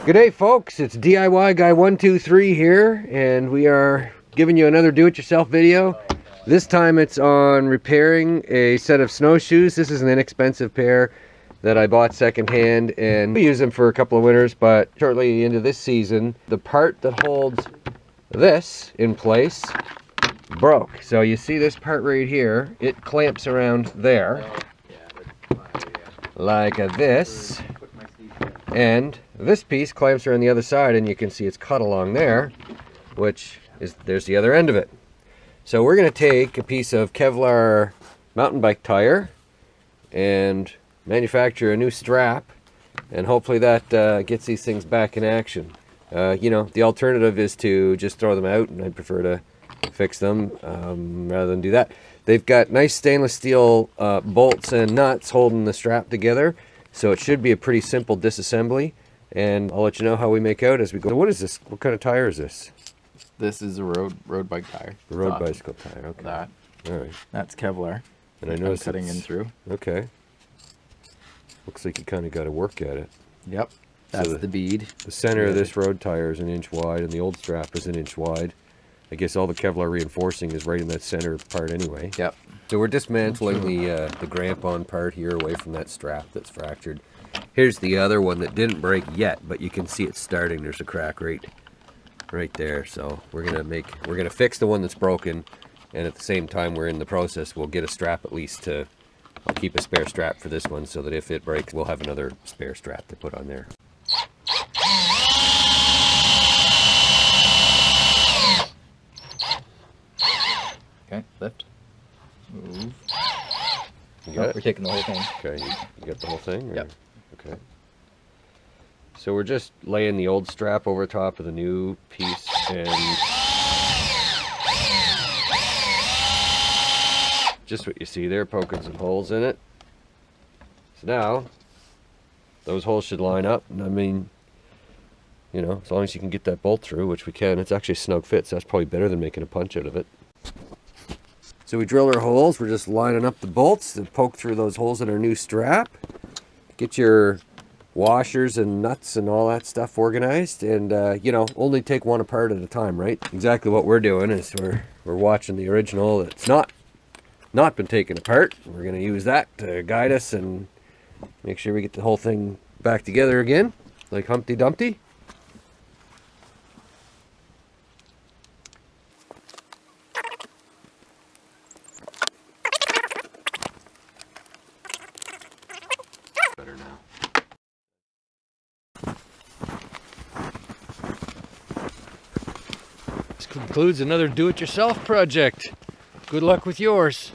G'day folks, it's DIY Guy 123 here, and we are giving you another do-it-yourself video. This time it's on repairing a set of snowshoes. This is an inexpensive pair that I bought secondhand, and we use them for a couple of winters, but shortly into this season, the part that holds this in place broke. So you see this part right here, it clamps around there, like this. And this piece clamps around the other side, and you can see it's cut along there, which is, there's the other end of it. So we're going to take a piece of Kevlar mountain bike tire and manufacture a new strap, and hopefully that gets these things back in action. You know, the alternative is to just throw them out, and I prefer to fix them rather than do that. They've got nice stainless steel bolts and nuts holding the strap together. So it should be a pretty simple disassembly, and I'll let you know how we make out as we go. So what is this? What kind of tire is this? This is a road bike tire. A road bicycle tire, okay. That. All right. That's Kevlar. And I noticed cutting in through. Okay. Looks like you kind of got to work at it. Yep. That's so the bead. The center of this road tire is 1 inch wide, and the old strap is 1 inch wide. I guess all the Kevlar reinforcing is right in that center part anyway. Yep. So we're dismantling the cramp-on part here away from that strap that's fractured. Here's the other one that didn't break yet, but you can see it's starting. There's a crack right there. So we're gonna fix the one that's broken, and at the same time we're in the process, we'll get a strap at least to. I'll keep a spare strap for this one so that if it breaks, we'll have another spare strap to put on there. Okay, lift. Move. You got it? We're taking the whole thing. Okay, you got the whole thing? Or? Yep. Okay. So we're just laying the old strap over top of the new piece, and just what you see there, poking some holes in it. So now, those holes should line up, and I mean, you know, as long as you can get that bolt through, which we can, it's actually a snug fit, so that's probably better than making a punch out of it. So we drill our holes, we're just lining up the bolts to poke through those holes in our new strap. Get your washers and nuts and all that stuff organized, and you know, only take one apart at a time, right? Exactly what we're doing is we're watching the original that's not been taken apart. We're going to use that to guide us and make sure we get the whole thing back together again, like Humpty Dumpty. This concludes another do-it-yourself project. Good luck with yours.